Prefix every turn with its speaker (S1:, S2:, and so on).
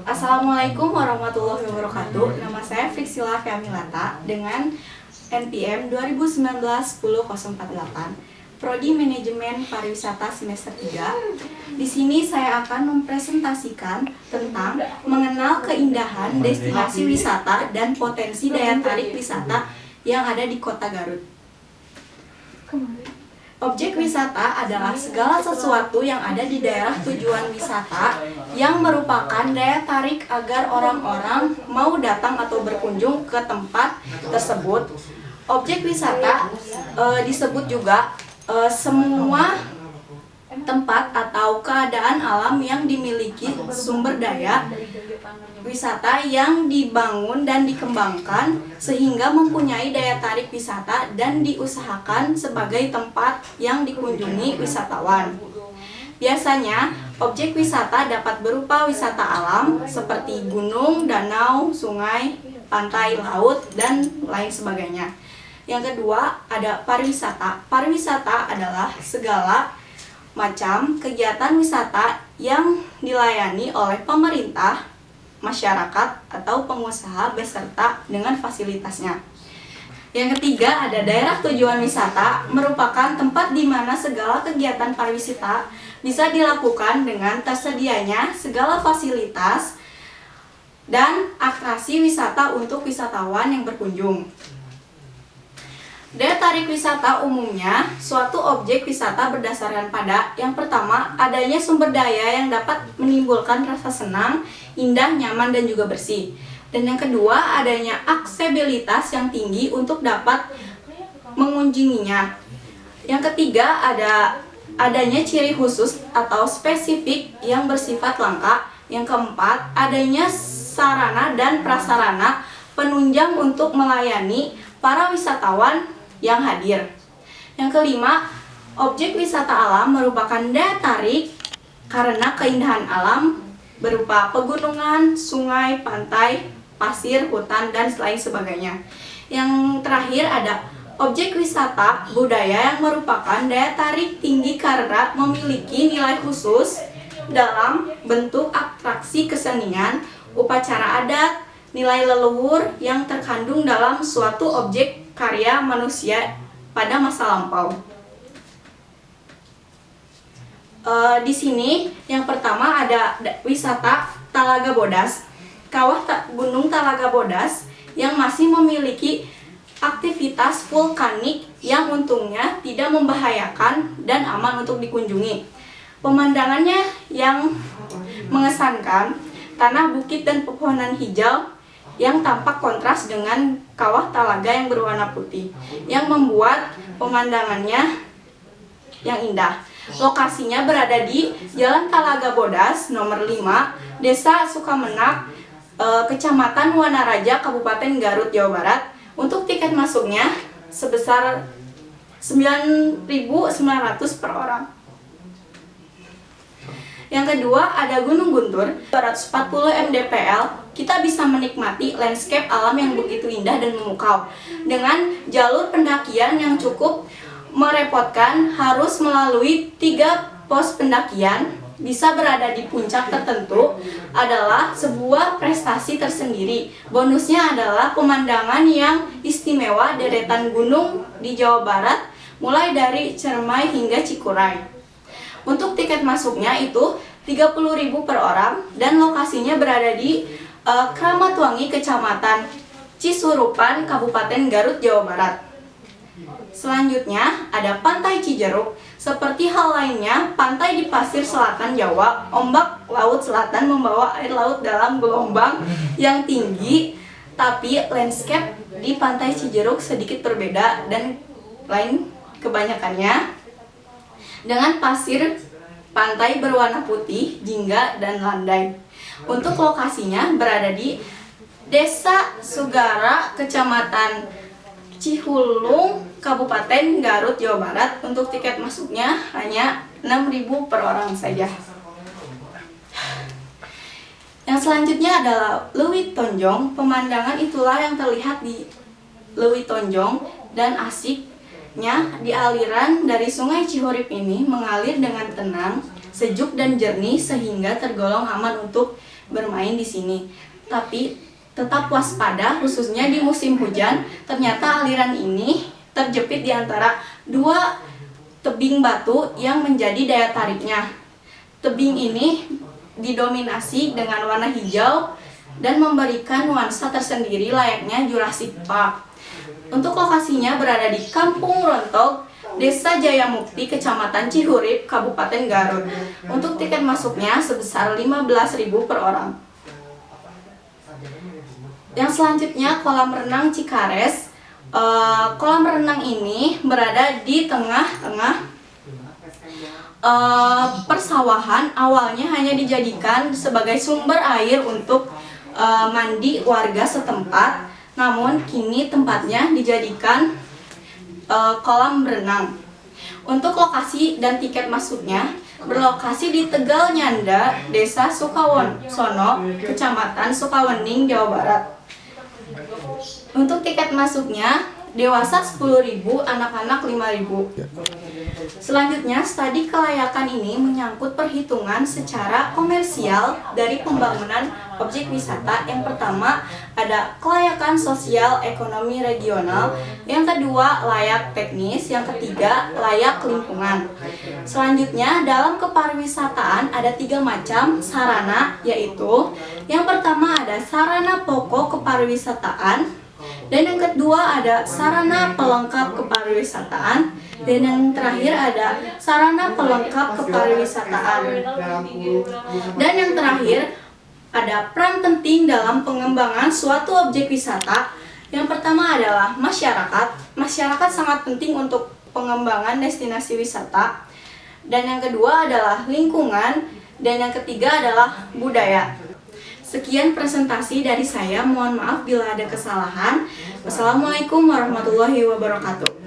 S1: Assalamualaikum warahmatullahi wabarakatuh. Nama saya Friksila Kamilata dengan NPM 2019-1048, Prodi Manajemen Pariwisata semester 3. Di sini saya akan mempresentasikan tentang mengenal keindahan destinasi wisata dan potensi daya tarik wisata yang ada di Kota Garut. Objek wisata adalah segala sesuatu yang ada di daerah tujuan wisata yang merupakan daya tarik agar orang-orang mau datang atau berkunjung ke tempat tersebut. Objek wisata disebut juga semua tempat atau keadaan alam yang dimiliki sumber daya wisata yang dibangun dan dikembangkan sehingga mempunyai daya tarik wisata dan diusahakan sebagai tempat yang dikunjungi wisatawan. Biasanya, objek wisata dapat berupa wisata alam seperti gunung, danau, sungai, pantai, laut, dan lain sebagainya. Yang kedua, ada pariwisata. Pariwisata adalah segala macam kegiatan wisata yang dilayani oleh pemerintah, masyarakat, atau pengusaha beserta dengan fasilitasnya. Yang ketiga, ada daerah tujuan wisata, merupakan tempat di mana segala kegiatan pariwisata bisa dilakukan dengan tersedianya segala fasilitas dan atraksi wisata untuk wisatawan yang berkunjung. Daya tarik wisata umumnya suatu objek wisata berdasarkan pada yang pertama, adanya sumber daya yang dapat menimbulkan rasa senang, indah, nyaman, dan juga bersih. Dan yang kedua, adanya aksesibilitas yang tinggi untuk dapat mengunjunginya. Yang ketiga, adanya ciri khusus atau spesifik yang bersifat langka. Yang keempat, adanya sarana dan prasarana penunjang untuk melayani para wisatawan yang hadir. Yang kelima, objek wisata alam merupakan daya tarik karena keindahan alam berupa pegunungan, sungai, pantai, pasir, hutan, dan lain sebagainya. Yang terakhir ada objek wisata budaya yang merupakan daya tarik tinggi karena memiliki nilai khusus dalam bentuk atraksi kesenian, upacara adat, nilai leluhur yang terkandung dalam suatu objek karya manusia pada masa lampau. Di sini yang pertama ada wisata Talaga Bodas. Kawah Gunung Talaga Bodas yang masih memiliki aktivitas vulkanik yang untungnya tidak membahayakan dan aman untuk dikunjungi. Pemandangannya yang mengesankan, tanah bukit dan pepohonan hijau yang tampak kontras dengan kawah talaga yang berwarna putih, yang membuat pemandangannya yang indah. Lokasinya berada di Jalan Talaga Bodas nomor 5, Desa Sukamenak, Kecamatan Wanaraja, Kabupaten Garut, Jawa Barat. Untuk tiket masuknya sebesar 9.900 per orang. Yang kedua, ada Gunung Guntur, 240 mdpl. Kita bisa menikmati landscape alam yang begitu indah dan memukau. Dengan jalur pendakian yang cukup merepotkan, harus melalui 3 pos pendakian, bisa berada di puncak tertentu adalah sebuah prestasi tersendiri. Bonusnya adalah pemandangan yang istimewa deretan gunung di Jawa Barat, mulai dari Cermai hingga Cikuray. Untuk tiket masuknya itu 30.000 per orang dan lokasinya berada di Kramatwangi, Kecamatan Cisurupan, Kabupaten Garut, Jawa Barat. Selanjutnya ada Pantai Cijeruk. Seperti hal lainnya, pantai di pasir selatan Jawa, ombak laut selatan membawa air laut dalam gelombang yang tinggi, tapi landscape di Pantai Cijeruk sedikit berbeda dan lain kebanyakannya dengan pasir pantai berwarna putih, jingga, dan landai. Untuk lokasinya berada di Desa Sugara, Kecamatan Cihulung, Kabupaten Garut, Jawa Barat. Untuk tiket masuknya hanya 6.000 per orang saja. Yang selanjutnya adalah Leuwi Tonjong. Pemandangan itulah yang terlihat di Leuwi Tonjong dan asiknya di aliran dari Sungai Cihurip ini mengalir dengan tenang, sejuk dan jernih sehingga tergolong aman untuk bermain di sini. Tapi tetap waspada, khususnya di musim hujan. Ternyata aliran ini terjepit di antara dua tebing batu yang menjadi daya tariknya. Tebing ini didominasi dengan warna hijau dan memberikan nuansa tersendiri layaknya Jurassic Park. Untuk lokasinya berada di Kampung Rontog, Desa Jayamukti, Kecamatan Cihurip, Kabupaten Garut. Untuk tiket masuknya sebesar 15.000 per orang. Yang selanjutnya kolam renang Cikares. Kolam renang ini berada di tengah-tengah persawahan. Awalnya hanya dijadikan sebagai sumber air untuk mandi warga setempat, namun kini tempatnya dijadikan kolam renang. Untuk lokasi dan tiket masuknya berlokasi di Tegal Nyanda, Desa Sukawosono, Kecamatan Sukawening, Jawa Barat. Untuk tiket masuknya dewasa 10.000, anak-anak 5.000. Selanjutnya, studi kelayakan ini menyangkut perhitungan secara komersial dari pembangunan objek wisata. Yang pertama ada kelayakan sosial ekonomi regional, yang kedua layak teknis, yang ketiga layak lingkungan. Selanjutnya, dalam kepariwisataan ada 3 macam sarana, yaitu yang pertama ada sarana pokok kepariwisataan, dan yang kedua ada sarana pelengkap kepariwisataan, dan yang terakhir ada sarana pelengkap kepariwisataan. Dan yang terakhir ada peran penting dalam pengembangan suatu objek wisata. Yang pertama adalah masyarakat. Masyarakat sangat penting untuk pengembangan destinasi wisata. Dan yang kedua adalah lingkungan, dan yang ketiga adalah budaya. Sekian presentasi dari saya, mohon maaf bila ada kesalahan. Wassalamualaikum warahmatullahi wabarakatuh.